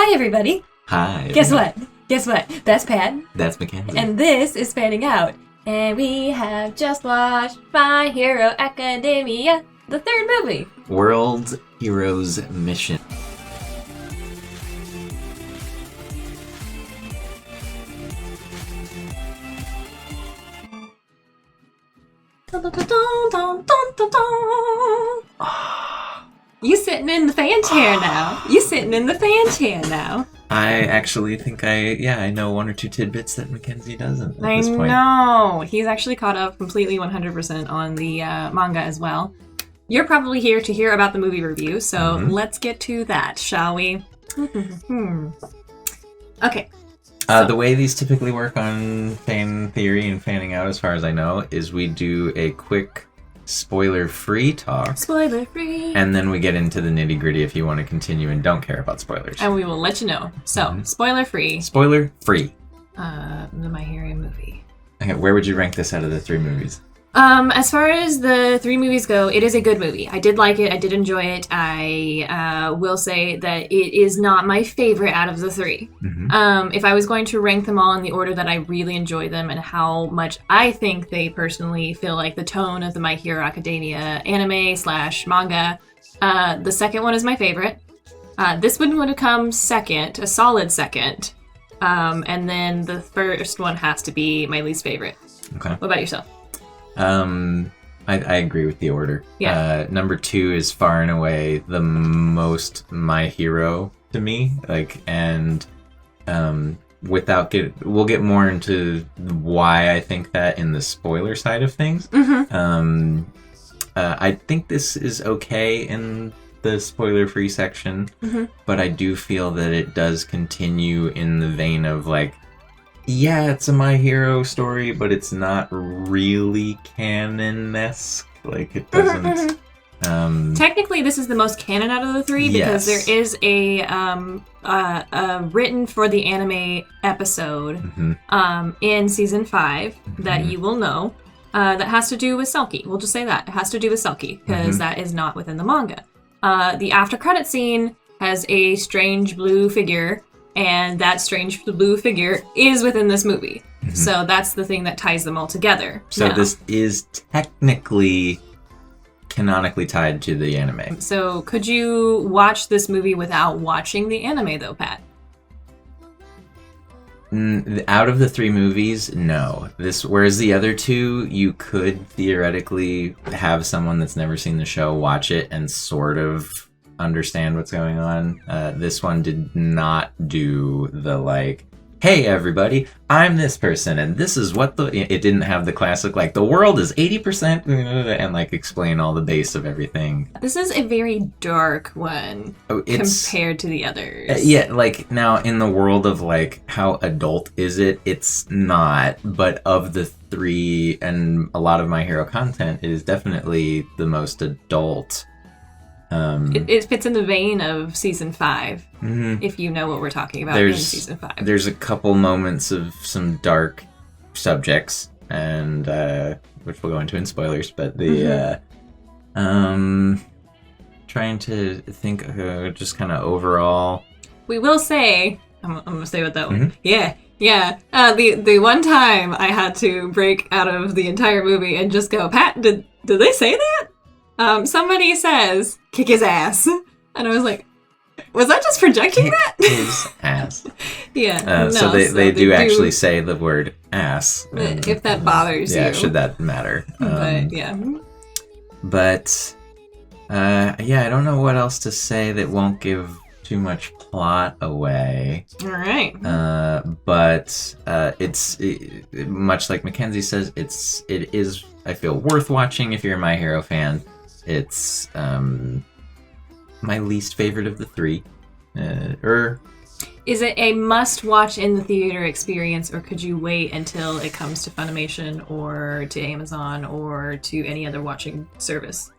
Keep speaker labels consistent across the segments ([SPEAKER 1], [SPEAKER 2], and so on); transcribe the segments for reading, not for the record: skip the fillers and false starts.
[SPEAKER 1] Hi, everybody.
[SPEAKER 2] Hi.
[SPEAKER 1] Guess what? That's Pat.
[SPEAKER 2] That's Mackenzie.
[SPEAKER 1] And this is Fanning Out. And we have just watched My Hero Academia, the third movie.
[SPEAKER 2] World Heroes Mission.
[SPEAKER 1] Dun, dun, dun, dun, dun, dun, dun. You sitting in the fan chair now.
[SPEAKER 2] I actually think I know one or two tidbits that Mackenzie doesn't at this point.
[SPEAKER 1] I know. He's actually caught up completely 100% on the manga as well. You're probably here to hear about the movie review, so let's get to that, shall we? Okay.
[SPEAKER 2] The way these typically work on fan theory and fanning out, as far as I know, is we do a quick spoiler-free talk.
[SPEAKER 1] Spoiler-free.
[SPEAKER 2] And then we get into the nitty-gritty if you want to continue and don't care about spoilers.
[SPEAKER 1] And we will let you know. So, spoiler-free.
[SPEAKER 2] Spoiler-free.
[SPEAKER 1] The My Hero movie.
[SPEAKER 2] Okay, where would you rank this out of the three movies?
[SPEAKER 1] As far as the three movies go, it is a good movie. I did like it. I did enjoy it. I will say that it is not my favorite out of the three. If I was going to rank them all in the order that I really enjoy them and how much I think they personally feel like the tone of the My Hero Academia anime/manga, the second one is my favorite. This one would have come second, a solid second. And then the first one has to be my least favorite.
[SPEAKER 2] Okay.
[SPEAKER 1] What about yourself?
[SPEAKER 2] I agree with the order.
[SPEAKER 1] Yeah.
[SPEAKER 2] Number 2 is far and away the most My Hero to me. We'll get more into why I think that in the spoiler side of things. I think this is okay in the spoiler-free section, but I do feel that it does continue in the vein of yeah, it's a My Hero story, but it's not really canon-esque. It doesn't...
[SPEAKER 1] Technically, this is the most canon out of the three because there is a written for the anime episode in season 5 that you will know that has to do with Selkie. We'll just say that. It has to do with Selkie because that is not within the manga. The after credit scene has a strange blue figure, and that strange blue figure is within this movie. So that's the thing that ties them all together.
[SPEAKER 2] So this is technically canonically tied to the anime.
[SPEAKER 1] So could you watch this movie without watching the anime, though, Pat?
[SPEAKER 2] Out of the three movies, no. Whereas the other two, you could theoretically have someone that's never seen the show watch it and sort of understand what's going on. This one did not do the hey everybody, I'm this person and this is what it didn't have the classic the world is 80% and explain all the base of everything.
[SPEAKER 1] This is a very dark one compared to the others.
[SPEAKER 2] Now in the world of how adult is it, it's not, but of the three and a lot of My Hero content, it is definitely the most adult.
[SPEAKER 1] It fits in the vein of season 5, if you know what we're talking about in season 5.
[SPEAKER 2] There's a couple moments of some dark subjects, and which we'll go into in spoilers, but trying to think just kind of overall. We
[SPEAKER 1] will say, I'm going to say what that one. Yeah. The one time I had to break out of the entire movie and just go, Pat, did they say that? Somebody says, kick his ass. And I was like, was that just projecting that?
[SPEAKER 2] His ass.
[SPEAKER 1] Yeah.
[SPEAKER 2] So they do actually say the word ass.
[SPEAKER 1] If that bothers you.
[SPEAKER 2] Yeah, should that matter.
[SPEAKER 1] But, yeah.
[SPEAKER 2] But, I don't know what else to say that won't give too much plot away.
[SPEAKER 1] All right.
[SPEAKER 2] But it's much like Mackenzie says, it is, I feel, worth watching if you're a My Hero fan. It's my least favorite of the three.
[SPEAKER 1] Is it a must-watch in the theater experience, or could you wait until it comes to Funimation or to Amazon or to any other watching service?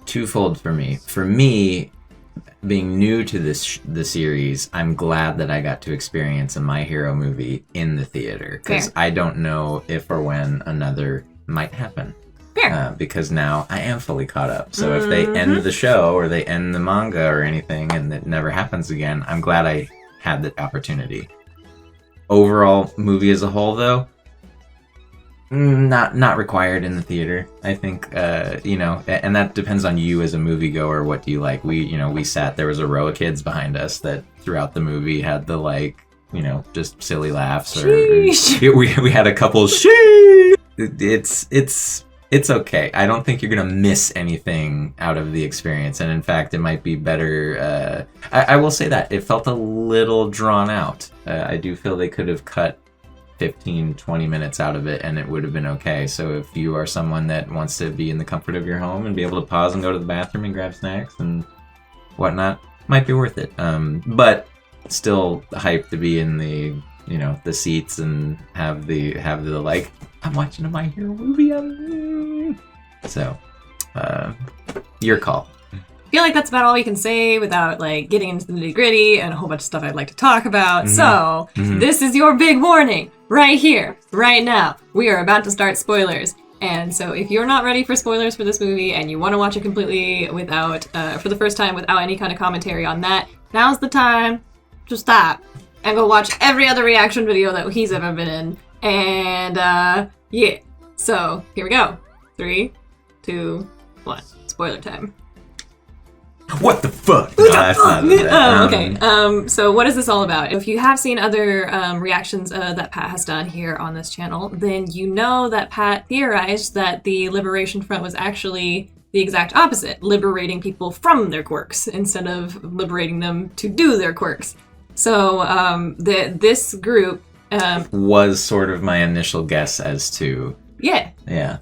[SPEAKER 2] Twofold for me. For me, being new to the series, I'm glad that I got to experience a My Hero movie in the theater, because I don't know if or when another might happen.
[SPEAKER 1] Fair. Fair.
[SPEAKER 2] Because now I am fully caught up. So if they end the show or they end the manga or anything and it never happens again, I'm glad I had the opportunity. Overall movie as a whole, though, not required in the theater. I think, and that depends on you as a moviegoer. What do you like? We sat, there was a row of kids behind us that throughout the movie had the just silly laughs. Or we had a couple sheesh. It's okay. I don't think you're gonna miss anything out of the experience, and in fact, it might be better. I will say that it felt a little drawn out. I do feel they could have cut 15-20 minutes out of it and it would have been okay. So if you are someone that wants to be in the comfort of your home and be able to pause and go to the bathroom and grab snacks and whatnot, might be worth it. But still hyped to be in the seats and have the like, I'm watching a My Hero movie. So your call.
[SPEAKER 1] I feel like that's about all we can say without getting into the nitty gritty and a whole bunch of stuff I'd like to talk about. So this is your big warning right here, right now. We are about to start spoilers. And so if you're not ready for spoilers for this movie and you want to watch it completely without, for the first time without any kind of commentary on that, now's the time to stop and go watch every other reaction video that he's ever been in. And yeah, so here we go. 3, 2, 1. Spoiler time.
[SPEAKER 2] What the fuck? No, that's not
[SPEAKER 1] okay. So what is this all about? If you have seen other reactions that Pat has done here on this channel, then you know that Pat theorized that the Liberation Front was actually the exact opposite, liberating people from their quirks instead of liberating them to do their quirks. So this group
[SPEAKER 2] was sort of my initial guess as to.
[SPEAKER 1] Yeah.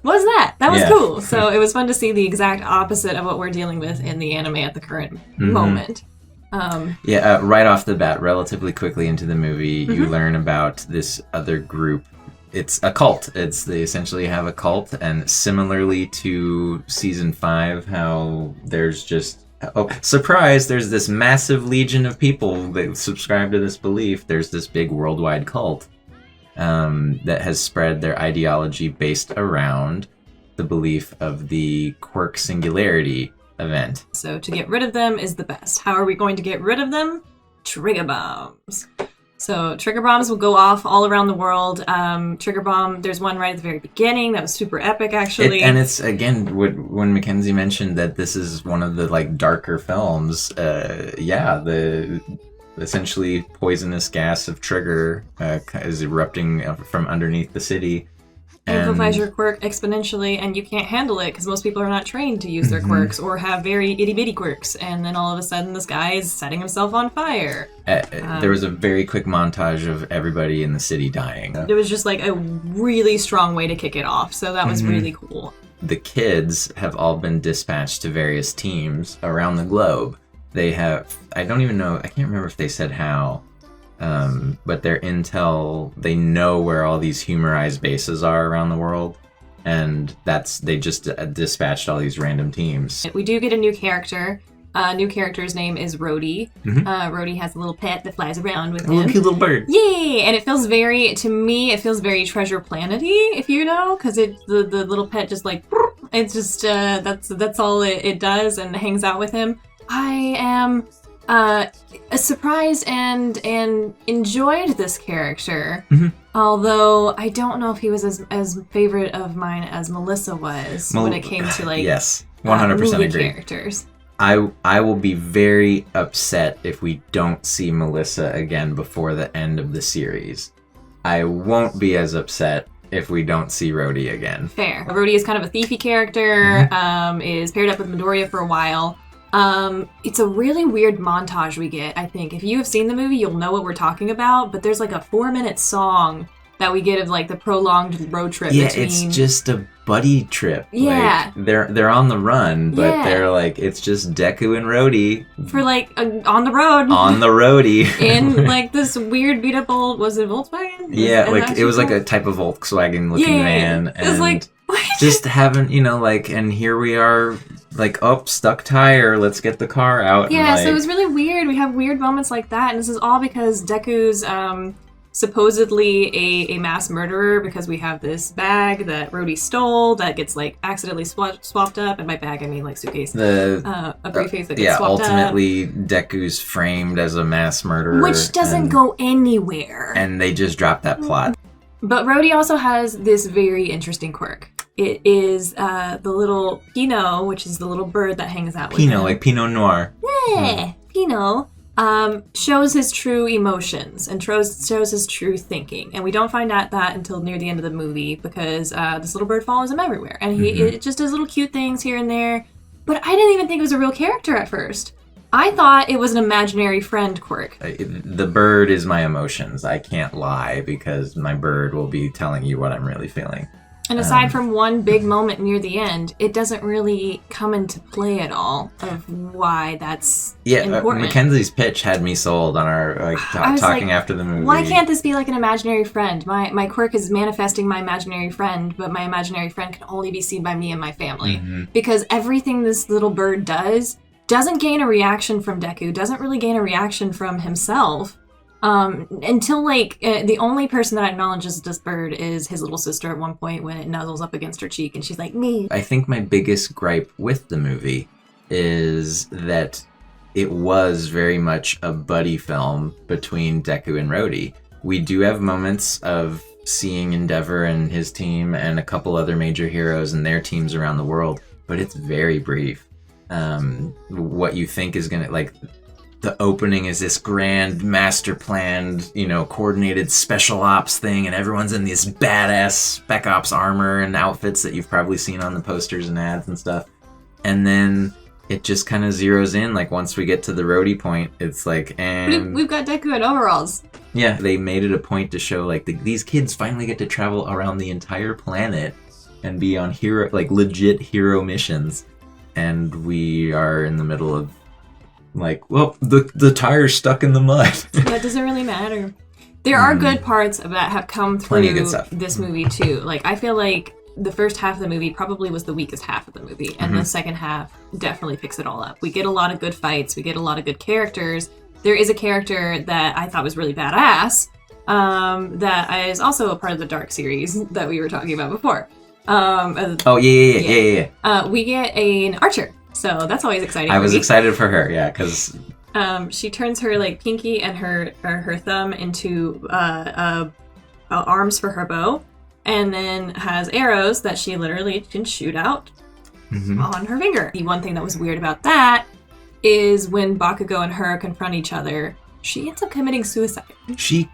[SPEAKER 1] What was that? That was cool. So it was fun to see the exact opposite of what we're dealing with in the anime at the current moment.
[SPEAKER 2] Right off the bat, relatively quickly into the movie, you learn about this other group. It's a cult. They essentially have a cult, and similarly to season 5, how there's just surprise, there's this massive legion of people that subscribe to this belief. There's this big worldwide cult. That has spread their ideology based around the belief of the quirk singularity event.
[SPEAKER 1] So to get rid of them is the best. How are we going to get rid of them? Trigger bombs. So trigger bombs will go off all around the world. Trigger bomb, there's one right at the very beginning that was super epic, actually.
[SPEAKER 2] And it's, again, when Mackenzie mentioned that this is one of the darker films, essentially poisonous gas of trigger is erupting from underneath the city.
[SPEAKER 1] Amplifies your quirk exponentially, and you can't handle it because most people are not trained to use their quirks or have very itty-bitty quirks, and then all of a sudden this guy is setting himself on fire.
[SPEAKER 2] There was a very quick montage of everybody in the city dying.
[SPEAKER 1] It was just a really strong way to kick it off, so that was really cool.
[SPEAKER 2] The kids have all been dispatched to various teams around the globe. They have, I don't even know, I can't remember if they said how, but their intel, they know where all these humorized bases are around the world, and they just dispatched all these random teams.
[SPEAKER 1] We do get a new character. New character's name is Rhodey. Rhodey has a little pet that flies around with him.
[SPEAKER 2] A cute little bird.
[SPEAKER 1] Yay! And it feels very Treasure Planet-y, if you know, because the little pet just it's just, that's all it does and hangs out with him. I am surprised and enjoyed this character, although I don't know if he was as favorite of mine as Melissa was when it came to
[SPEAKER 2] yes, 100% agree.
[SPEAKER 1] Characters.
[SPEAKER 2] I will be very upset if we don't see Melissa again before the end of the series. I won't be as upset if we don't see Rhodey again.
[SPEAKER 1] Fair. Rhodey is kind of a thiefy character, is paired up with Midoriya for a while. It's a really weird montage we get, I think. If you have seen the movie, you'll know what we're talking about, but there's a 4-minute song that we get of the prolonged road trip between...
[SPEAKER 2] it's just a buddy trip.
[SPEAKER 1] Yeah.
[SPEAKER 2] They're on the run, but they're it's just Deku and Rhodey.
[SPEAKER 1] For on the road.
[SPEAKER 2] On the roadie.
[SPEAKER 1] In this weird beat up old, was it Volkswagen?
[SPEAKER 2] Yeah, it was a type of Volkswagen looking van. And it was just having, and here we are, stuck tire, let's get the car out.
[SPEAKER 1] Yeah, so it was really weird. We have weird moments like that, and this is all because Deku's supposedly a mass murderer because we have this bag that Rhodey stole that gets like accidentally swapped up, and by bag I mean like suitcase, a briefcase that gets swapped
[SPEAKER 2] ultimately up. Deku's framed as a mass murderer,
[SPEAKER 1] which doesn't go anywhere,
[SPEAKER 2] and they just dropped that plot.
[SPEAKER 1] But Rhodey also has this very interesting quirk. It is the little Pinot, which is the little bird that hangs out with him.
[SPEAKER 2] Pinot, like Pinot Noir.
[SPEAKER 1] Yeah, Pinot. Shows his true emotions and shows his true thinking. And we don't find out that until near the end of the movie because this little bird follows him everywhere. And it just does little cute things here and there. But I didn't even think it was a real character at first. I thought it was an imaginary friend quirk.
[SPEAKER 2] The bird is my emotions. I can't lie because my bird will be telling you what I'm really feeling.
[SPEAKER 1] And aside from one big moment near the end, it doesn't really come into play at all of why that's important.
[SPEAKER 2] Mackenzie's pitch had me sold on our talking after the movie.
[SPEAKER 1] Why can't this be like an imaginary friend? My quirk is manifesting my imaginary friend, but my imaginary friend can only be seen by me and my family. Because everything this little bird doesn't gain a reaction from Deku, doesn't really gain a reaction from himself. Until like the only person that acknowledges this bird is his little sister at one point when it nuzzles up against her cheek and she's like, me.
[SPEAKER 2] I think my biggest gripe with the movie is that it was very much a buddy film between Deku and Rhodey. We do have moments of seeing Endeavor and his team and a couple other major heroes and their teams around the world, but it's very brief. What you think is gonna like. The opening is this grand master planned, coordinated special ops thing, and everyone's in this badass spec ops armor and outfits that you've probably seen on the posters and ads and stuff. And then it just kind of zeroes in, like once we get to the Rhodey point, it's like, and
[SPEAKER 1] we've got Deku in overalls.
[SPEAKER 2] Yeah, they made it a point to show like these kids finally get to travel around the entire planet and be on legit hero missions, and we are in the middle of like, well, the tire's stuck in the mud.
[SPEAKER 1] That doesn't really matter. There are good parts that have come through this movie too. Like, I feel like the first half of the movie probably was the weakest half of the movie, and the second half definitely picks it all up. We get a lot of good fights. We get a lot of good characters. There is a character that I thought was really badass that is also a part of the Dark series that we were talking about before. We get an archer. So that's always exciting.
[SPEAKER 2] I was excited for her, yeah, because
[SPEAKER 1] she turns her like pinky and her thumb into arms for her bow, and then has arrows that she literally can shoot out on her finger. The one thing that was weird about that is when Bakugo and her confront each other, she ends up committing suicide. She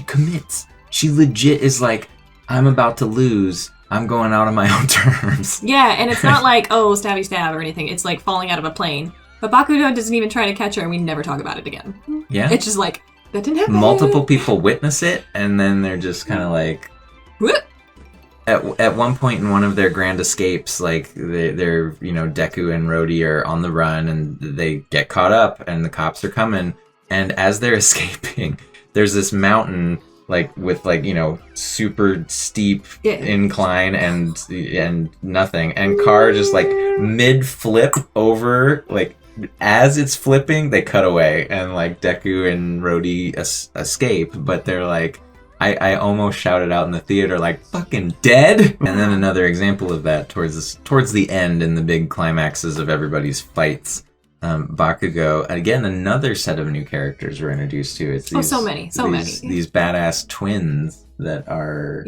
[SPEAKER 2] commits. She legit is like, I'm about to lose. I'm going out on my own terms.
[SPEAKER 1] Yeah, and it's not like, stabby stab or anything. It's like falling out of a plane. But Bakugo doesn't even try to catch her, and we never talk about it again.
[SPEAKER 2] Yeah.
[SPEAKER 1] It's just like, that didn't happen.
[SPEAKER 2] Multiple people witness it, and then they're just kind of like...
[SPEAKER 1] Whoop.
[SPEAKER 2] At one point in one of their grand escapes, like, they're Deku and Rhodey are on the run, and they get caught up, and the cops are coming. And as they're escaping, there's this mountain... like with super steep incline and nothing, and car just like mid flip over, like as it's flipping they cut away and like Deku and Rhodey escape, but they're like, I almost shouted out in the theater like, fucking dead. And then another example of that towards the end in the big climaxes of everybody's fights, Bakugo, again, another set of new characters we're introduced to. It's
[SPEAKER 1] so many.
[SPEAKER 2] These badass twins that are,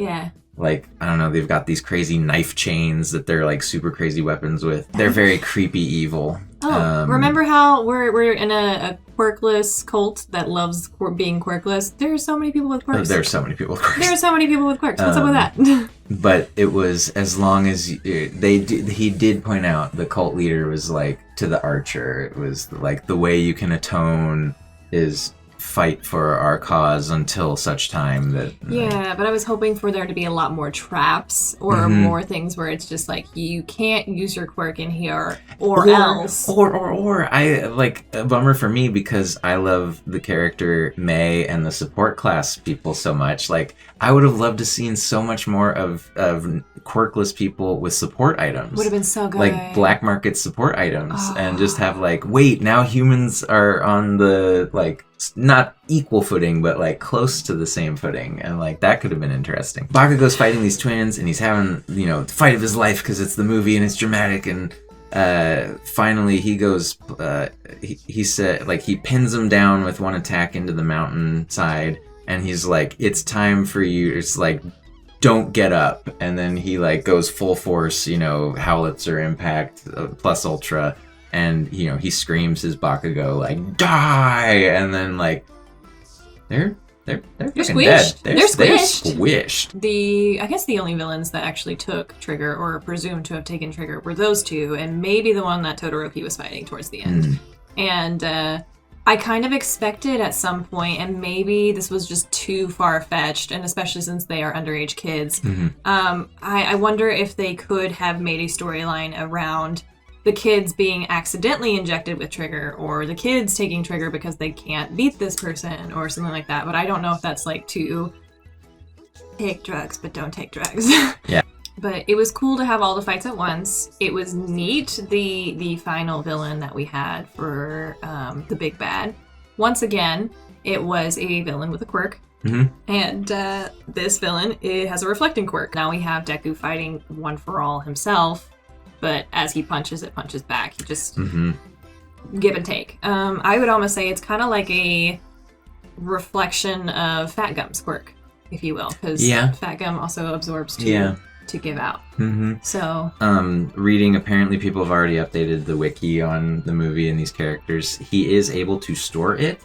[SPEAKER 2] like, I don't know, they've got these crazy knife chains that they're like super crazy weapons with. They're very creepy evil.
[SPEAKER 1] Remember how we're in a quirkless cult that loves being quirkless? There are so many people with quirks.
[SPEAKER 2] There are so many people with quirks.
[SPEAKER 1] There are so many people with quirks. What's up with that?
[SPEAKER 2] But it was, as long as he did point out, the cult leader was like, to the archer, it was like, the way you can atone is fight for our cause until such time that...
[SPEAKER 1] Yeah, but I was hoping for there to be a lot more traps or more things where it's just like, you can't use your quirk in here or else.
[SPEAKER 2] Or I, like, a bummer for me because I love the character May and the support class people so much. Like, I would have loved to seen so much more of quirkless people with support items.
[SPEAKER 1] Would have been so good.
[SPEAKER 2] Like black market support items, and just have like, wait, now humans are on the like not equal footing, but like close to the same footing, and like that could have been interesting. Bakugo's fighting these twins, and he's having the fight of his life because it's the movie and it's dramatic. And finally, he goes. He said like he pins him down with one attack into the mountainside, and he's like, "It's time for you." It's like, "Don't get up," and then he like goes full force, Howitzer impact plus ultra. And he screams his Bakugo like die, and then like they're
[SPEAKER 1] squished.
[SPEAKER 2] Dead. They're squished.
[SPEAKER 1] I guess the only villains that actually took Trigger or are presumed to have taken Trigger were those two, and maybe the one that Todoroki was fighting towards the end. And I kind of expected at some point, and maybe this was just too far-fetched, and especially since they are underage kids. I wonder if they could have made a storyline around the kids being accidentally injected with Trigger, or the kids taking Trigger because they can't beat this person, or something like that. But I don't know if that's like to take drugs, but don't take drugs.
[SPEAKER 2] Yeah.
[SPEAKER 1] But it was cool to have all the fights at once. It was neat, the final villain that we had for the big bad. Once again, it was a villain with a quirk. And this villain, it has a reflecting quirk. Now we have Deku fighting One for All himself. But as he punches, it punches back. He just give and take. I would almost say it's kind of like a reflection of Fat Gum's quirk, if you will, because Fat Gum also absorbs to give out. So,
[SPEAKER 2] reading, apparently people have already updated the wiki on the movie and these characters. He is able to store it,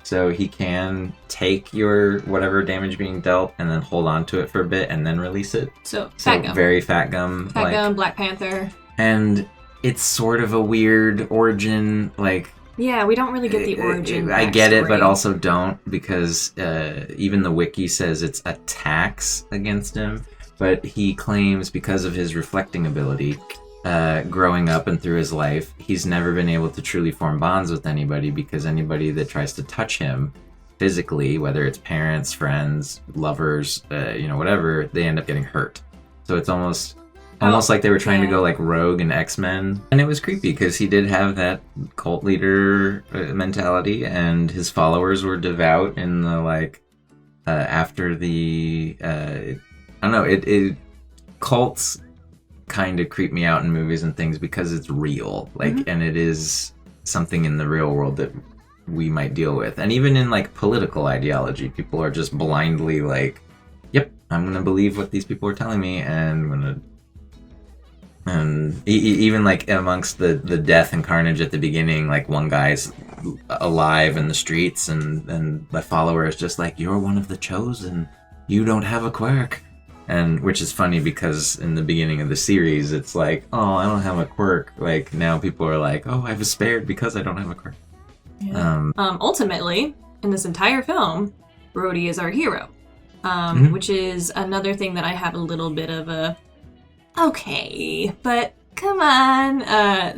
[SPEAKER 2] so he can take your whatever damage being dealt and then hold on to it for a bit and then release it.
[SPEAKER 1] So Fat Gum.
[SPEAKER 2] Very Fat Gum.
[SPEAKER 1] Fat Gum, Black Panther.
[SPEAKER 2] And it's sort of a weird origin, like...
[SPEAKER 1] Yeah, we don't really get the origin
[SPEAKER 2] I get it, but also don't, because even the wiki says it's a tax against him. But he claims because of his reflecting ability, growing up and through his life, he's never been able to truly form bonds with anybody, because anybody that tries to touch him physically, whether it's parents, friends, lovers, whatever, they end up getting hurt. So it's almost like they were trying to go like Rogue and X-Men. And it was creepy because he did have that cult leader mentality, and his followers were devout in the like after the I don't know, it cults kind of creep me out in movies and things because it's real, like, and it is something in the real world that we might deal with. And even in like political ideology, people are just blindly like, yep, I'm gonna believe what these people are telling me, and I'm gonna... And even like amongst the death and carnage at the beginning, like one guy's alive in the streets, and the follower is just like, you're one of the chosen, you don't have a quirk. And which is funny because in the beginning of the series, it's like, oh, I don't have a quirk. Like now people are like, oh, I've spared because I don't have a quirk.
[SPEAKER 1] Yeah. Ultimately, in this entire film, Brody is our hero, which is another thing that I have a little bit of a, okay, but come on,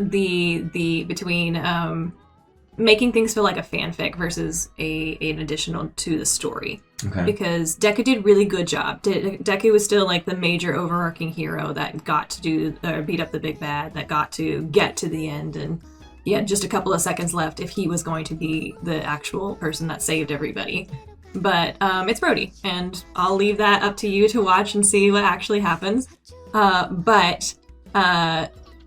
[SPEAKER 1] the between making things feel like a fanfic versus an additional to the story. Okay. Because Deku did really good job. Deku was still like the major overarching hero that got to beat up the big bad, that got to get to the end, and he had just a couple of seconds left if he was going to be the actual person that saved everybody. But it's Brody, and I'll leave that up to you to watch and see what actually happens. But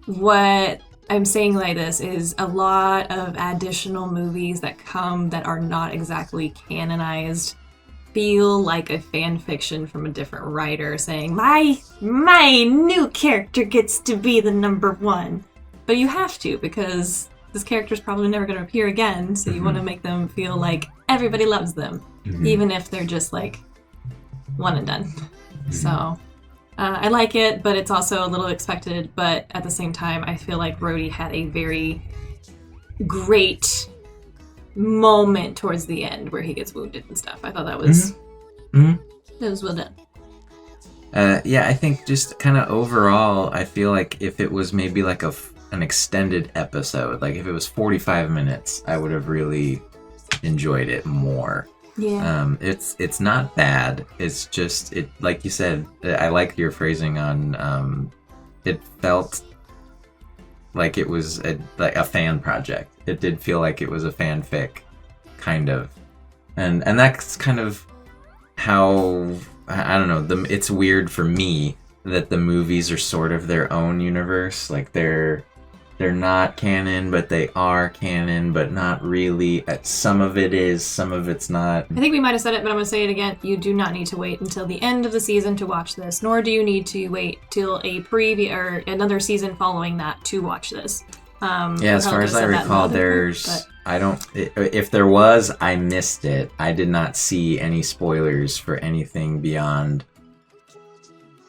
[SPEAKER 1] what I'm saying like this is a lot of additional movies that come that are not exactly canonized feel like a fan fiction from a different writer saying, my new character gets to be the number one. But you have to, because this character's probably never going to appear again, so you want to make them feel like everybody loves them, even if they're just like one and done. So I like it, but it's also a little expected. But at the same time, I feel like Brody had a very great moment towards the end where he gets wounded and stuff. I thought that was that was well done.
[SPEAKER 2] Yeah, I think just kind of overall, I feel like if it was maybe like an extended episode, like if it was 45 minutes, I would have really enjoyed it more.
[SPEAKER 1] Yeah.
[SPEAKER 2] It's not bad. It's just, it, like you said, I like your phrasing on, it felt like it was like a fan project. It did feel like it was a fanfic kind of. And that's kind of how, I don't know, it's weird for me that the movies are sort of their own universe. Like they're not canon, but they are canon, but not really. Some of it is, some of it's not.
[SPEAKER 1] I think we might have said it, but I'm going to say it again. You do not need to wait until the end of the season to watch this, nor do you need to wait till a preview or another season following that to watch this.
[SPEAKER 2] As far as I recall, if there was, I missed it. I did not see any spoilers for anything beyond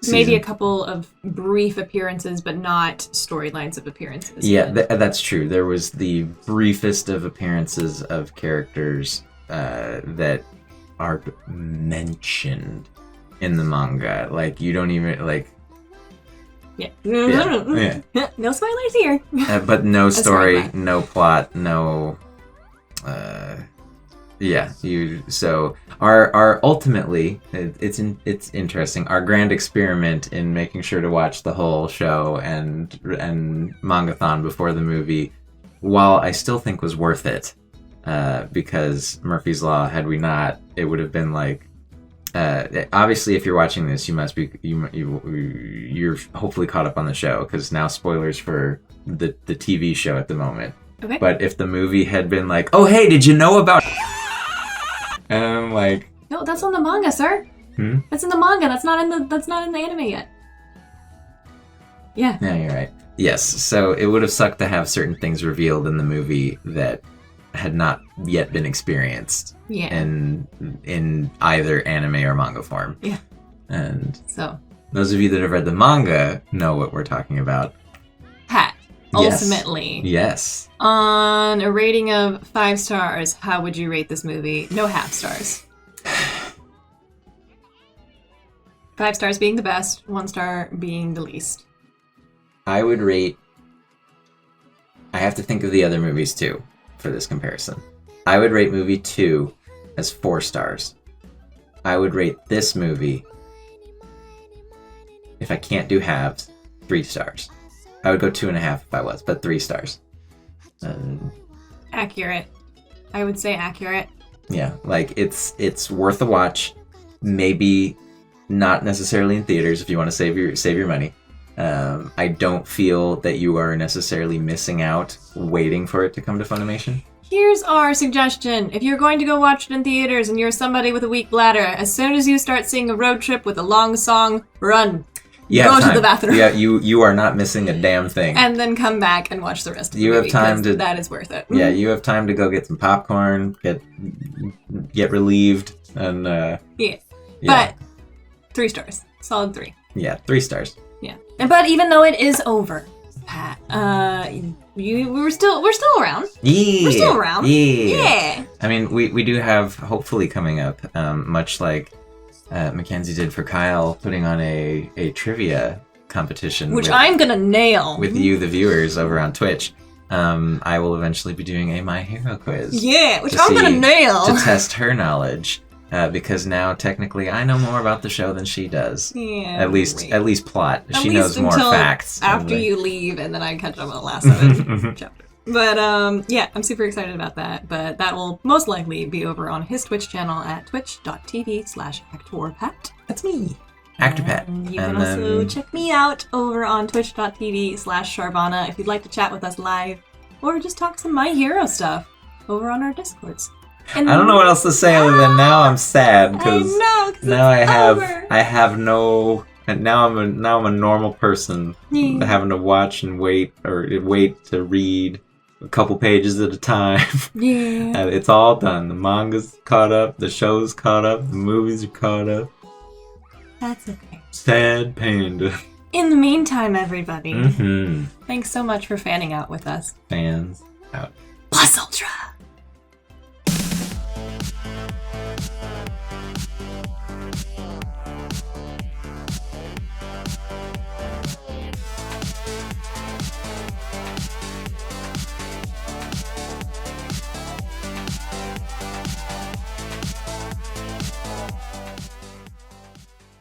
[SPEAKER 1] maybe a couple of brief appearances, but not storylines of appearances.
[SPEAKER 2] Yeah, that's true. There was the briefest of appearances of characters that are mentioned in the manga. Like, you don't even, like...
[SPEAKER 1] Yeah.
[SPEAKER 2] Yeah.
[SPEAKER 1] No spoilers here.
[SPEAKER 2] But no story, no plot, no... So our ultimately, it's interesting. Our grand experiment in making sure to watch the whole show and Mangathon before the movie, while I still think was worth it, because Murphy's Law, had we not, it would have been like, obviously if you're watching this, you must be you're hopefully caught up on the show, because now spoilers for the TV show at the moment.
[SPEAKER 1] Okay.
[SPEAKER 2] But if the movie had been like, oh hey, did you know about? And I'm like,
[SPEAKER 1] no, that's on the manga, sir. That's in the manga. That's not in the anime yet. Yeah.
[SPEAKER 2] Yeah, you're right. Yes, so it would have sucked to have certain things revealed in the movie that had not yet been experienced.
[SPEAKER 1] Yeah.
[SPEAKER 2] In either anime or manga form.
[SPEAKER 1] Yeah.
[SPEAKER 2] And
[SPEAKER 1] so
[SPEAKER 2] those of you that have read the manga know what we're talking about.
[SPEAKER 1] Pat, ultimately.
[SPEAKER 2] Yes.
[SPEAKER 1] On a rating of 5 stars, how would you rate this movie? No half stars. 5 stars being the best, 1 star being the least.
[SPEAKER 2] I would rate... I have to think of the other movies too for this comparison. I would rate movie 2 as 4 stars. I would rate this movie, if I can't do halves, 3 stars. I would go 2.5 if I was, but 3 stars.
[SPEAKER 1] Accurate. I would say accurate.
[SPEAKER 2] Yeah, like it's worth a watch. Maybe not necessarily in theaters if you want to save your money. I don't feel that you are necessarily missing out waiting for it to come to Funimation.
[SPEAKER 1] Here's our suggestion. If you're going to go watch it in theaters and you're somebody with a weak bladder, as soon as you start seeing a road trip with a long song, run. Go to the bathroom.
[SPEAKER 2] Yeah, you are not missing a damn thing.
[SPEAKER 1] And then come back and watch the rest of the movie.
[SPEAKER 2] You have time to...
[SPEAKER 1] That is worth it.
[SPEAKER 2] Yeah, you have time to go get some popcorn, get relieved, and...
[SPEAKER 1] Yeah. But 3 stars. Solid 3.
[SPEAKER 2] Yeah, 3 stars.
[SPEAKER 1] Yeah. But even though it is over, Pat, we're still around.
[SPEAKER 2] Yeah.
[SPEAKER 1] We're still around.
[SPEAKER 2] Yeah. I mean, we do have, hopefully coming up, much like Mackenzie did for Kyle, putting on a trivia competition.
[SPEAKER 1] Which I'm gonna nail.
[SPEAKER 2] With you, the viewers, over on Twitch. I will eventually be doing a My Hero quiz.
[SPEAKER 1] Yeah, which I'm gonna nail.
[SPEAKER 2] To test her knowledge. Because now technically I know more about the show than she does.
[SPEAKER 1] Yeah.
[SPEAKER 2] At least plot. She knows more facts.
[SPEAKER 1] After you leave, and then I catch up on the last 7 chapters. But yeah, I'm super excited about that. But that will most likely be over on his Twitch channel at twitch.tv/ActorPat.
[SPEAKER 2] That's me. ActorPat.
[SPEAKER 1] And you can also check me out over on twitch.tv/Sharvana if you'd like to chat with us live or just talk some My Hero stuff over on our Discords. And
[SPEAKER 2] I don't know what else to say other than now I'm sad because now I have no. And now I'm a normal person having to watch and wait to read a couple pages at a time.
[SPEAKER 1] Yeah.
[SPEAKER 2] And it's all done. The manga's caught up, the show's caught up, the movies are caught up.
[SPEAKER 1] That's okay.
[SPEAKER 2] Sad panda.
[SPEAKER 1] In the meantime, everybody,
[SPEAKER 2] Mm-hmm.
[SPEAKER 1] thanks so much for fanning out with us.
[SPEAKER 2] Fans out.
[SPEAKER 1] Plus Ultra!